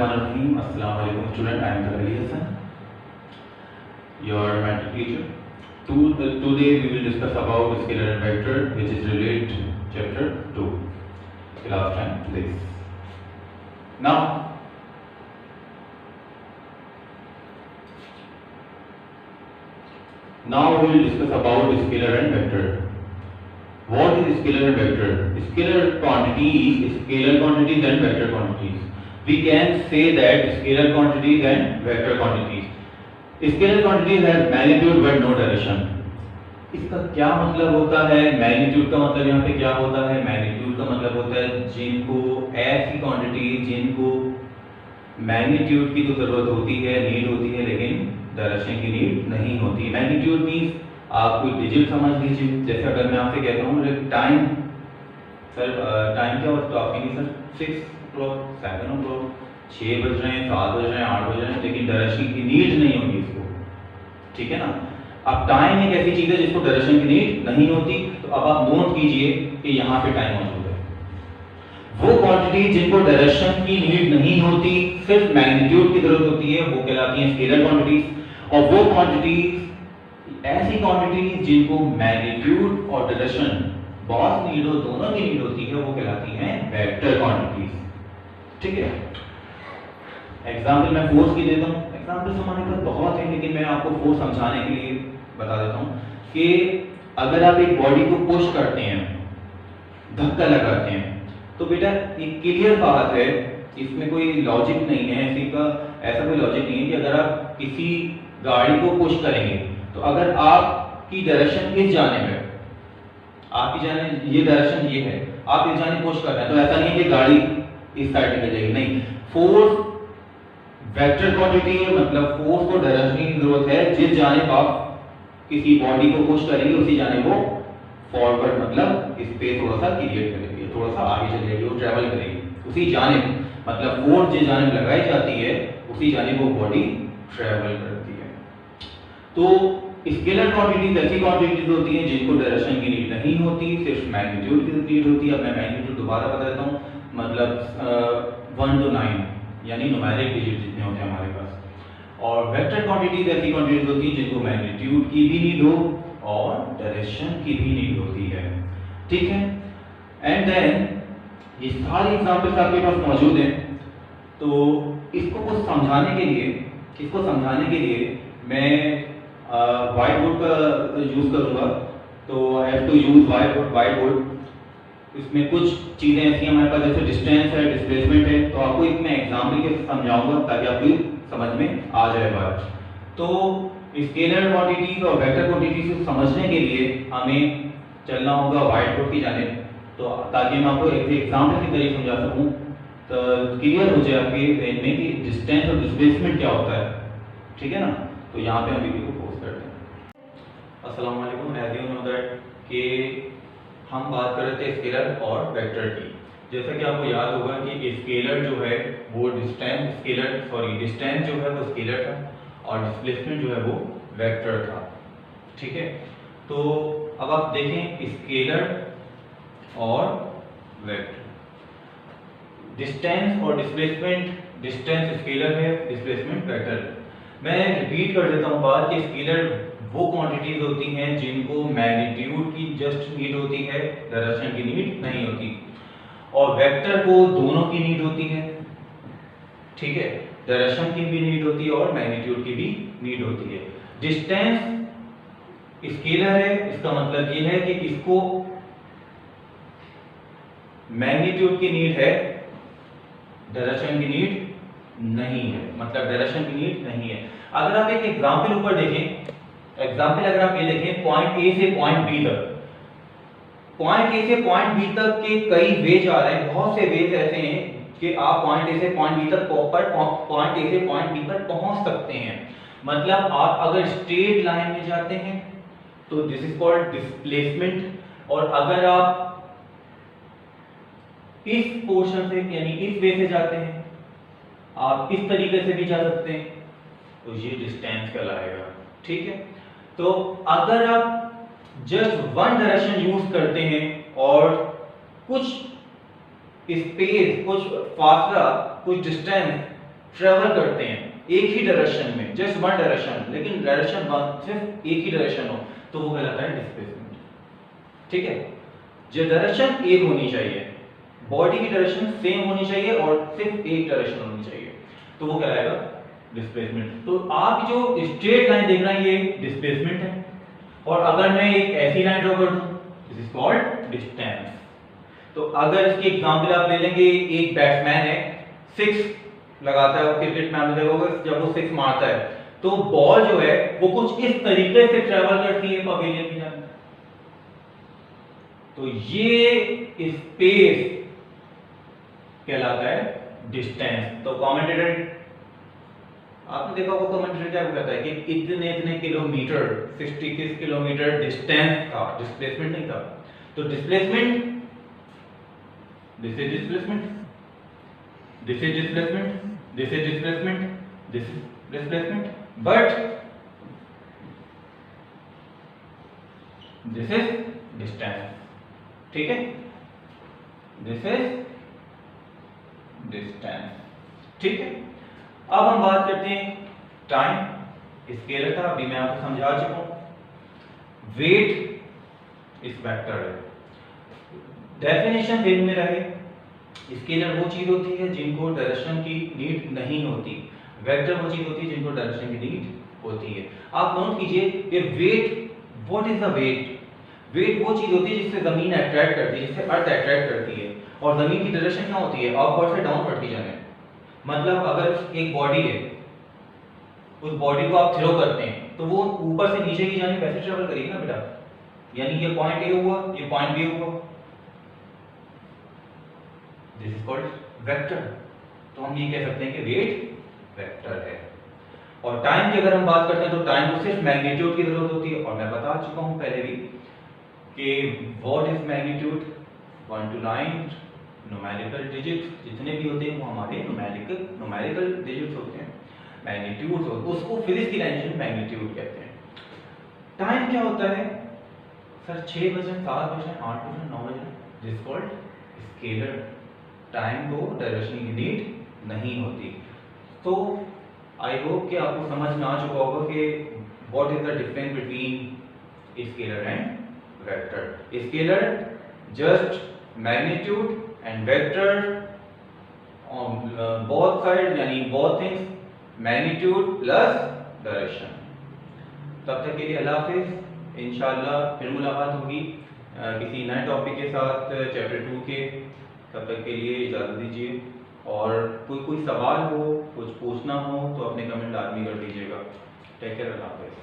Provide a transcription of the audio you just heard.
Bismillahirrahmanirrahim. Assalamu alaikum student. I am Jalali Hassan, your math teacher. Today we will discuss about scalar and vector, which is related chapter 2. Class 10, please. Now we will discuss about scalar and vector. What is scalar and vector? Scalar quantities and vector quantities. We can say that scalar quantities and vector quantities. Scalar quantities have magnitude but no direction. इसका क्या मतलब होता है? Magnitude का मतलब यहाँ पे क्या होता है? मैग्नीट्यूड का मतलब होता है जिनको ऐसी क्वांटिटी जिनको मैग्नीट्यूड की तो जरूरत होती है, नीड होती है, लेकिन डायरेक्शन की नीड नहीं होती। मैग्नीट्यूड मीन्स आप कोई डिजिट समझ लीजिए। जैसे अगर मैं आपसे कहता हूँ टाइम, सर टाइम क्या होता है? आप कहेंगे सर 6 o'clock, 7 o'clock, 6 बज रहे हैं, 7 बज रहे हैं, 8 बज रहे हैं, लेकिन डायरेक्शन की नीड नहीं होगी इसको, ठीक है ना। अब टाइम एक ऐसी चीज है जिसको डायरेक्शन की नीड नहीं होती, तो अब आप नोट कीजिए कि यहाँ पे टाइम मौजूद है। वो क्वांटिटी जिनको डायरेक्शन की नीड नहीं होती, सिर्फ मैग्नीट्यूड की जरूरत होती है, वो कहलाती हैं स्केलर क्वांटिटीज। और वो क्वांटिटीज ऐसी क्वांटिटीज जिनको मैग्नीट्यूड और डायरेक्शन बहुत नीड हो, दोनों की नीड होती है, वो कहलाती हैं वेक्टर क्वांटिटीज, ठीक है। एग्जाम्पल मैं फोर्स की देता हूँ। एग्जाम्पल हमारे पास बहुत है, लेकिन मैं आपको फोर्स समझाने के लिए बता देता हूँ कि अगर आप एक बॉडी को पुश करते हैं, धक्का लगाते हैं, तो बेटा एक क्लियर बात है, इसमें कोई लॉजिक नहीं है, ऐसा कोई लॉजिक नहीं है कि अगर आप किसी गाड़ी को पुश करेंगे तो अगर आपकी डायरेक्शन इस जानिब है, आपकी जानिब ये डायरेक्शन ये है, आप इस जानिब पुश कर रहे हैं, तो ऐसा नहीं है कि गाड़ी इस साइड निकल जाएगी, नहीं। फोर्स वेक्टर क्वांटिटी है, मतलब फोर्स को डायरेक्शन की जरूरत है, जिस जानिब आप किसी बॉडी को पुश करेंगे उसी जानिब वो फॉरवर्ड, मतलब स्पेस थोड़ा सा क्रिएट करेगी, थोड़ा सा आगे चल जाएगी, वो ट्रैवल करेगी उसी जानिब, मतलब फोर्स जिस जानिब लगाई जाती है उसी जानिब वो बॉडी ट्रैवल करती है। तो स्केलर क्वांटिटीज ऐसी क्वांटिटीज होती हैं जिनको डायरेक्शन की नीड नहीं होती, सिर्फ मैग्नीट्यूड की नीड होती है। अब मैं मैग्नीट्यूड दोबारा बता देता हूँ, मतलब 1 to 9 यानी न्यूमेरिक डिजिट जितने होते हैं हमारे पास। और वेक्टर क्वांटिटीज ऐसी क्वांटिटीज होती हैं जिनको मैग्नीट्यूड की भी नीड हो और डायरेक्शन की भी नीड होती है, ठीक है। एंड देन ये सारी एग्जांपल्स आपके पास मौजूद हैं, तो इसको कुछ समझाने के लिए मैं व्हाइट बोर्ड का यूज करूंगा। तो I have to use white board. इसमें कुछ चीजें ऐसी हमारे पास, जैसे डिस्टेंस है, डिस्प्लेसमेंट है, तो आपको एक मैं एग्जांपल के समझाऊंगा ताकि आपको समझ में आ जाए बात। तो स्केलर क्वांटिटीज और वेक्टर क्वांटिटीज को समझने के लिए हमें चलना होगा व्हाइट बोर्ड की जानिब, तो ताकि मैं आपको एक एग्जांपल के जरिए समझा सकूं, तो क्लियर हो जाए आपके ब्रेन में कि डिस्टेंस और डिस्प्लेसमेंट क्या होता है, ठीक है ना। तो यहाँ पे हम वीडियो को पॉज करते हैं। अस्सलाम वालेकुम। एज यू नो दैट कि हम बात कर रहे थे स्केलर और वेक्टर की। जैसा कि आपको याद होगा कि स्केलर जो है वो डिस्टेंस जो है वो स्केलर था और डिस्प्लेसमेंट जो है वो वेक्टर था, ठीक है। तो अब आप देखें स्केलर और वेक्टर, डिस्टेंस और डिस्प्लेसमेंट, डिस्टेंस स्केलर है, डिस्प्लेसमेंट वेक्टर है। मैं रिपीट कर देता हूँ बात कि स्केलर वो क्वांटिटीज होती हैं जिनको मैग्नीट्यूड की जस्ट नीड होती है, डायरेक्शन की नीड नहीं होती, और वेक्टर को दोनों की नीड होती है, ठीक है। डायरेक्शन की भी नीड होती है और मैग्नीट्यूड की भी नीड होती है। डिस्टेंस स्केलर है, इसका मतलब ये है कि इसको मैग्नीट्यूड की नीड है, डायरेक्शन की नीड नहीं है, मतलब डायरेक्शन की नीड नहीं है। अगर आप एक एग्जांपल ऊपर देखें, एग्जांपल अगर आप ये देखें पॉइंट ए से पॉइंट बी तक, पॉइंट ए से पॉइंट बी तक के कई वेज आ रहे हैं, बहुत से वेज ऐसे हैं कि आप पॉइंट ए से पॉइंट बी तक पॉइंट ए से पॉइंट बी पर पहुंच सकते हैं। मतलब आप अगर स्ट्रेट लाइन में जाते हैं तो दिस इज कॉल्ड डिस्प्लेसमेंट, और अगर आप इस पोर्शन से यानी इस वे से जाते हैं, आप इस तरीके से भी जा सकते हैं, तो ये डिस्टेंस कहलाएगा, ठीक है। तो अगर आप जस्ट वन डायरेक्शन यूज करते हैं और कुछ स्पेस, कुछ फासला, कुछ डिस्टेंस ट्रेवल करते हैं एक ही डायरेक्शन में, जस्ट वन डायरेक्शन, लेकिन डायरेक्शन सिर्फ एक ही डायरेक्शन हो, तो वो कहलाता है डिस्प्लेसमेंट। ठीक है, जो डायरेक्शन एक होनी चाहिए, बॉडी की डायरेक्शन सेम होनी चाहिए और सिर्फ एक डायरेक्शन होनी चाहिए, तो वो कहलाएगा डिस्प्लेसमेंट। तो आप जो स्ट्रेट लाइन देख रहे हैं ये डिस्प्लेसमेंट है, और अगर मैं एक ऐसी लाइन ड्रॉ कर दूं, दिस इज कॉल्ड डिस्टेंस। तो अगर इसकी एग्जांपल आप ले लेंगे, एक बैट्समैन है, 6 लगाता है, और क्रिकेट में आपने देखा होगा जब वो 6 मारता है तो बॉल जो है वो कुछ इस तरीके से ट्रेवल करती है पवेलियन की जाने। तो ये स्पेस कहलाता है डिस्टेंस। तो कमेंटेटर, आपने देखा होगा कमेंटेटर क्या कहता है कि इतने इतने किलोमीटर, 66 किलोमीटर डिस्टेंस था, डिस्प्लेसमेंट नहीं था। तो displacement, this is displacement, this is displacement, this is displacement, this is displacement, but this is distance. ठीक है, दिस इज डिस्टेंस। ठीक है, अब हम बात करते हैं टाइम। स्केलर था, अभी मैं आपको समझा चुका हूं। वेट इस वेक्टर है। डेफिनेशन फिर में रहे, स्केलर वो चीज होती है जिनको डायरेक्शन की नीड नहीं होती, वेक्टर वो चीज होती है जिनको डायरेक्शन की नीड होती है। आप नोट कीजिए कि weight, what is the weight? Weight वो चीज होती है जिससे जमीन अट्रैक्ट करती है, जिससे अर्थ अट्रैक्ट करती है, और जमीन की डायरेक्शन क्या होती है? अपवर्ड से डाउनवर्ड की जाने। मतलब अगर एक बॉडी है, उस बॉडी को आप थ्रो करते हैं तो वो ऊपर से नीचे की जाने वैसे ट्रेवल करेगी ना बेटा, यानी ये पॉइंट ए हुआ, ये पॉइंट बी हुआ, दिस इज कॉल्ड वेक्टर। तो हम ये कह सकते हैं कि वेट वेक्टर है। और टाइम की अगर हम बात करते हैं तो टाइम को सिर्फ मैग्नीट्यूड की जरूरत होती है, और मैं बता चुका हूं पहले भी कि what is magnitude, 1 to 9 numerical digit जितने भी होते हैं वो हमारे न्यूमेरिकल डिजिट्स होते हैं, मैग्नीट्यूड्स होते हैं, उसको फिजिक्स की लैंग्वेज में मैग्नीट्यूड कहते हैं। टाइम क्या होता है सर? 6 बजे, 7 बजे, 8 बजे, 9 बजे, दिस कॉल्ड स्केलर। टाइम को डायरेक्शन की नीड नहीं होती। तो आई होप कि आपको समझ में आ चुका होगा कि what is the difference between scalar and vector. Scalar just magnitude and vector on both sides, यानी both things, magnitude plus direction। तब तक के लिए अल्लाह हाफिज। इंशाल्लाह फिर मुलाकात होगी किसी नए टॉपिक के साथ चैप्टर 2 के। तब तक के लिए इजाज़त दीजिए, और कोई सवाल हो, कुछ पूछना हो तो अपने कमेंट लाजमी कर दीजिएगा। टेक केयर, अल्लाह हाफिज।